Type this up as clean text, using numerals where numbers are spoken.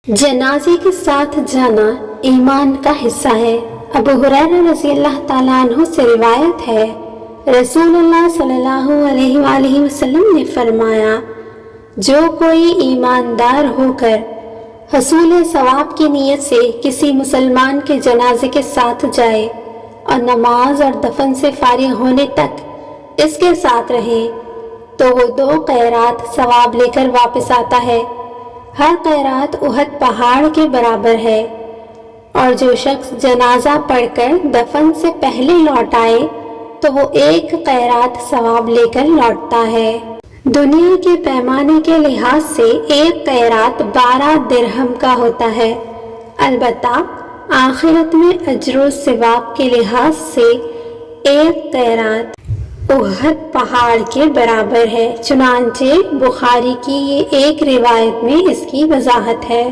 जनाजे के साथ जाना ईमान का हिस्सा है। अबू हुरैरा रज़ी अल्लाह ताला अन्हु से रिवायत है, रसूलुल्लाह सल्लल्लाहु अलैहि वसल्लम ने फरमाया, जो कोई ईमानदार होकर हसूल सवाब की नीयत से किसी मुसलमान के जनाजे के साथ जाए और नमाज और दफन से फारिग होने तक इसके साथ रहे तो वो 2 क़ैरात सवाब लेकर वापस आता है। हर क़ैरात उहद पहाड़ के बराबर है। और जो शख्स जनाजा पढ़कर दफन से पहले लौट आए तो वो 1 क़ैरात सवाब लेकर लौटता है। दुनिया के पैमाने के लिहाज से 1 क़ैरात 12 दिरहम का होता है। अलबत्ता आखिरत में अज्र सवाब के लिहाज से 1 क़ैरात उहद पहाड़ के बराबर है। चुनांचे बुखारी की ये एक रिवायत में इसकी वजाहत है।